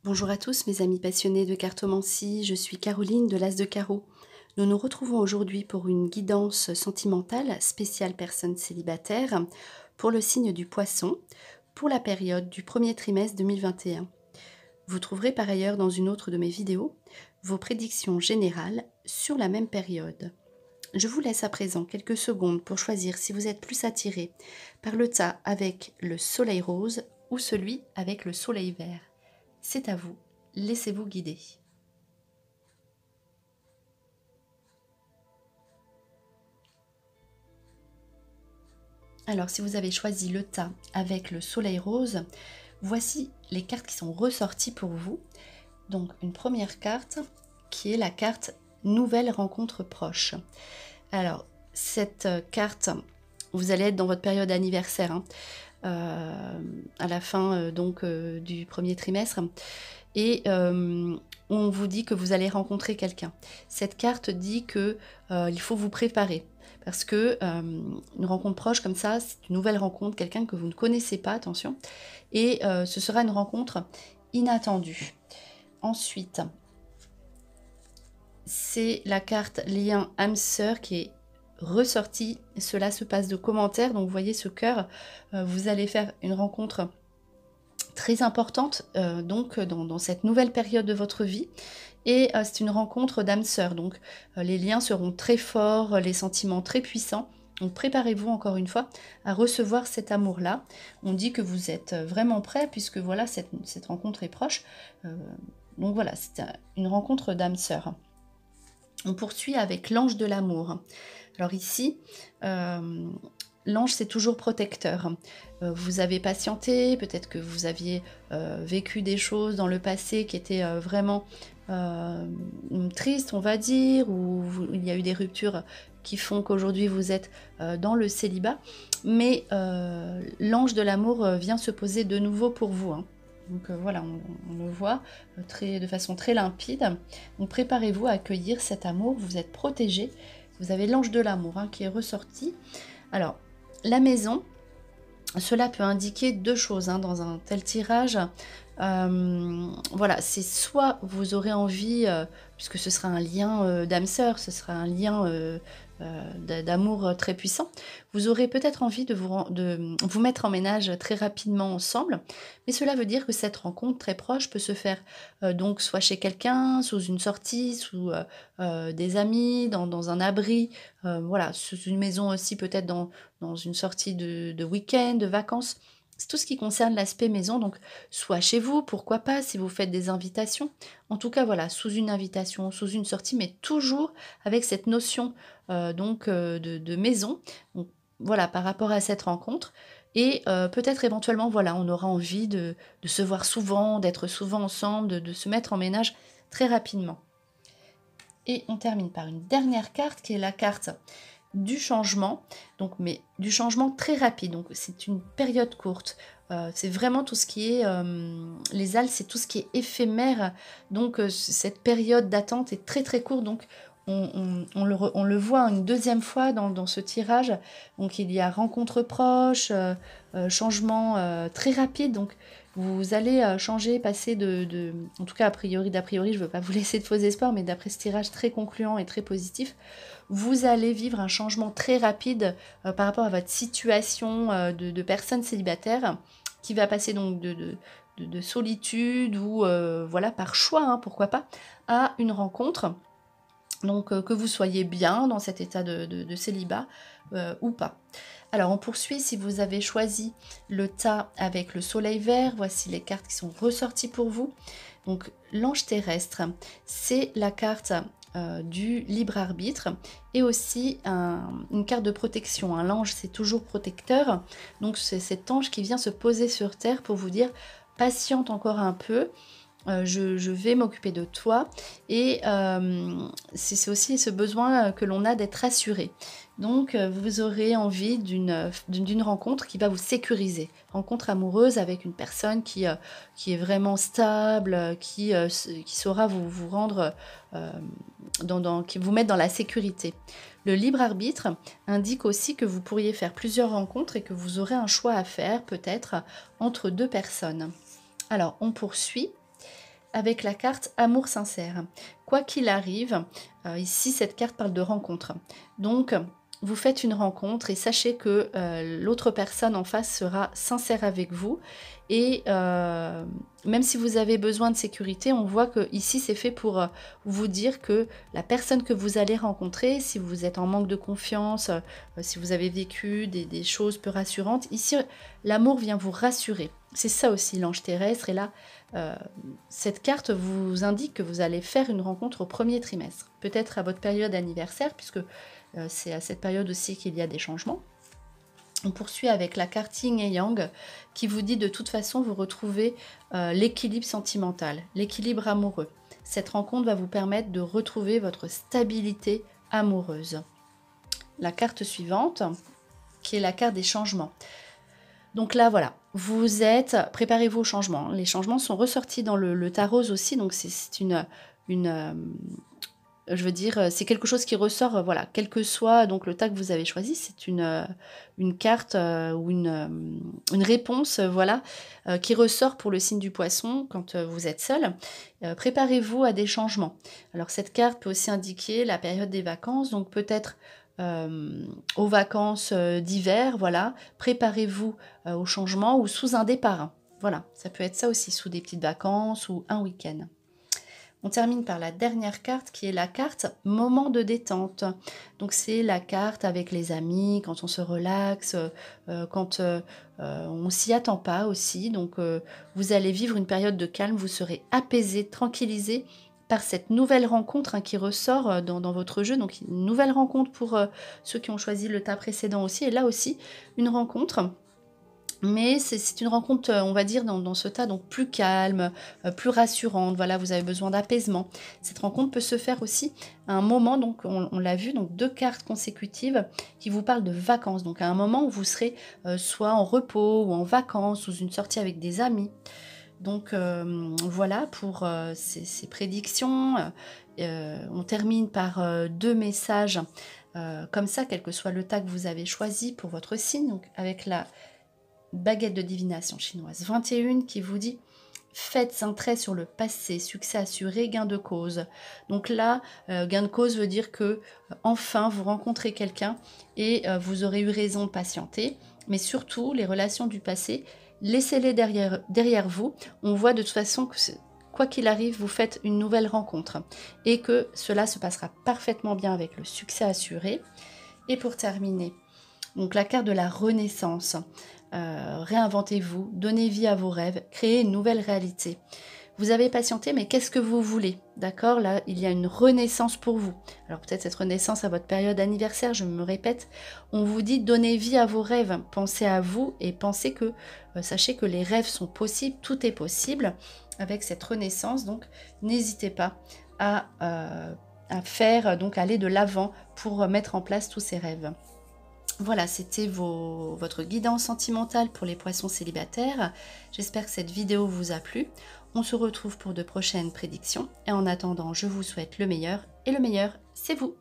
Bonjour à tous mes amis passionnés de cartomancie, je suis Caroline de l'As de Carreau. Nous nous retrouvons aujourd'hui pour une guidance sentimentale spéciale personne célibataire pour le signe du Poisson pour la période du premier trimestre 2021. Vous trouverez par ailleurs dans une autre de mes vidéos vos prédictions générales sur la même période. Je vous laisse à présent quelques secondes pour choisir si vous êtes plus attiré par le tas avec le soleil rose ou celui avec le soleil vert. C'est à vous, laissez-vous guider. Alors si vous avez choisi le tas avec le soleil rose, voici les cartes qui sont ressorties pour vous. Donc une première carte qui est la carte Nouvelle rencontre proche. Alors cette carte, vous allez être dans votre période anniversaire, à la fin du premier trimestre. Et on vous dit que vous allez rencontrer quelqu'un. Cette carte dit que il faut vous préparer. Parce que une rencontre proche comme ça, c'est une nouvelle rencontre, quelqu'un que vous ne connaissez pas, attention. Et ce sera une rencontre inattendue. Ensuite, c'est la carte lien âme sœur qui est ressortie. Cela se passe de commentaires. Donc vous voyez ce cœur, vous allez faire une rencontre très importante dans cette nouvelle période de votre vie. Et c'est une rencontre d'âme sœur. Donc les liens seront très forts, les sentiments très puissants. Donc préparez-vous encore une fois à recevoir cet amour-là. On dit que vous êtes vraiment prêt puisque voilà, cette rencontre est proche. Donc voilà, c'est une rencontre d'âme sœur. On poursuit avec l'ange de l'amour. Alors ici, l'ange, c'est toujours protecteur. Vous avez patienté, peut-être que vous aviez vécu des choses dans le passé qui étaient vraiment tristes, on va dire, ou il y a eu des ruptures qui font qu'aujourd'hui vous êtes dans le célibat. Mais l'ange de l'amour vient se poser de nouveau pour vous. Donc voilà, on le voit de façon très limpide. Donc préparez-vous à accueillir cet amour, vous êtes protégé. Vous avez l'ange de l'amour qui est ressorti. Alors, la maison, cela peut indiquer deux choses dans un tel tirage. Voilà, c'est soit vous aurez envie, puisque ce sera un lien d'âme sœur, ce sera un lien d'amour très puissant, vous aurez peut-être envie de vous mettre en ménage très rapidement ensemble, mais cela veut dire que cette rencontre très proche peut se faire donc soit chez quelqu'un, sous une sortie, sous des amis, dans un abri, voilà, sous une maison aussi, peut-être dans une sortie de week-end, de vacances. C'est tout ce qui concerne l'aspect maison, donc soit chez vous, pourquoi pas, si vous faites des invitations. En tout cas, voilà, sous une invitation, sous une sortie, mais toujours avec cette notion de maison. Donc, voilà, par rapport à cette rencontre. Et peut-être éventuellement, voilà, on aura envie de se voir souvent, d'être souvent ensemble, de se mettre en ménage très rapidement. Et on termine par une dernière carte qui est la carte du changement, donc mais du changement très rapide, donc c'est une période courte, c'est vraiment tout ce qui est les ALS, c'est tout ce qui est éphémère, donc cette période d'attente est très très courte, donc on le voit une deuxième fois dans ce tirage, donc il y a rencontre proche, changement très rapide, donc vous allez changer, passer en tout cas d'après priori, je ne veux pas vous laisser de faux espoirs, mais d'après ce tirage très concluant et très positif, vous allez vivre un changement très rapide par rapport à votre situation de personne célibataire qui va passer donc de solitude ou voilà par choix, pourquoi pas, à une rencontre. Donc que vous soyez bien dans cet état de célibat ou pas. Alors on poursuit, si vous avez choisi le tas avec le soleil vert, voici les cartes qui sont ressorties pour vous. Donc l'ange terrestre, c'est la carte du libre arbitre et aussi une carte de protection. L'ange, c'est toujours protecteur, donc c'est cet ange qui vient se poser sur terre pour vous dire patiente encore un peu, je vais m'occuper de toi. Et c'est aussi ce besoin que l'on a d'être rassuré. Donc vous aurez envie d'une rencontre qui va vous sécuriser. Rencontre amoureuse avec une personne qui est vraiment stable, qui saura vous rendre, qui vous mettre dans la sécurité. Le libre arbitre indique aussi que vous pourriez faire plusieurs rencontres et que vous aurez un choix à faire peut-être entre deux personnes. Alors on poursuit. avec la carte Amour sincère. Quoi qu'il arrive, ici cette carte parle de rencontre. Donc vous faites une rencontre et sachez que l'autre personne en face sera sincère avec vous. Et même si vous avez besoin de sécurité, on voit que ici c'est fait pour vous dire que la personne que vous allez rencontrer, si vous êtes en manque de confiance, si vous avez vécu des choses peu rassurantes, ici l'amour vient vous rassurer. C'est ça aussi l'ange terrestre. Et là, cette carte vous indique que vous allez faire une rencontre au premier trimestre. Peut-être à votre période anniversaire, puisque c'est à cette période aussi qu'il y a des changements. On poursuit avec la carte Yin et Yang qui vous dit de toute façon vous retrouvez l'équilibre sentimental, l'équilibre amoureux. Cette rencontre va vous permettre de retrouver votre stabilité amoureuse. La carte suivante qui est la carte des changements. Donc là voilà, vous êtes, préparez-vous au changement. Les changements sont ressortis dans le tarot aussi, donc c'est je veux dire, c'est quelque chose qui ressort, voilà, quel que soit donc le tas que vous avez choisi, c'est une carte ou une réponse, voilà, qui ressort pour le signe du poisson quand vous êtes seul. Préparez-vous à des changements. Alors cette carte peut aussi indiquer la période des vacances, donc peut-être aux vacances d'hiver, voilà, préparez-vous au changement ou sous un départ. Hein. Voilà, ça peut être ça aussi, sous des petites vacances ou un week-end. On termine par la dernière carte qui est la carte moment de détente. Donc c'est la carte avec les amis, quand on se relaxe, quand on s'y attend pas aussi. Donc vous allez vivre une période de calme, vous serez apaisé, tranquillisé par cette nouvelle rencontre hein, qui ressort dans votre jeu. Donc une nouvelle rencontre pour ceux qui ont choisi le tas précédent aussi. Et là aussi, une rencontre. Mais c'est une rencontre, on va dire, dans ce tas, donc plus calme, plus rassurante. Voilà, vous avez besoin d'apaisement. Cette rencontre peut se faire aussi à un moment, donc on l'a vu, donc 2 cartes consécutives qui vous parlent de vacances. Donc à un moment où vous serez soit en repos ou en vacances, ou une sortie avec des amis. Donc voilà pour ces prédictions. On termine par 2 messages comme ça, quel que soit le tas que vous avez choisi pour votre signe. Donc avec la baguette de divination chinoise 21 qui vous dit faites un trait sur le passé, succès assuré, gain de cause. Donc là, gain de cause veut dire que enfin vous rencontrez quelqu'un et vous aurez eu raison de patienter. Mais surtout, les relations du passé, laissez-les derrière vous. On voit de toute façon que quoi qu'il arrive, vous faites une nouvelle rencontre et que cela se passera parfaitement bien avec le succès assuré. Et pour terminer, donc la carte de la renaissance. Réinventez-vous, donnez vie à vos rêves, créez une nouvelle réalité. Vous avez patienté, mais qu'est-ce que vous voulez? D'accord, là, il y a une renaissance pour vous. Alors peut-être cette renaissance à votre période anniversaire, je me répète, on vous dit donnez vie à vos rêves, pensez à vous et pensez que, sachez que les rêves sont possibles, tout est possible avec cette renaissance, donc n'hésitez pas à faire, donc aller de l'avant pour mettre en place tous ces rêves. Voilà, c'était votre guidance sentimentale pour les poissons célibataires. J'espère que cette vidéo vous a plu. On se retrouve pour de prochaines prédictions. Et en attendant, je vous souhaite le meilleur. Et le meilleur, c'est vous!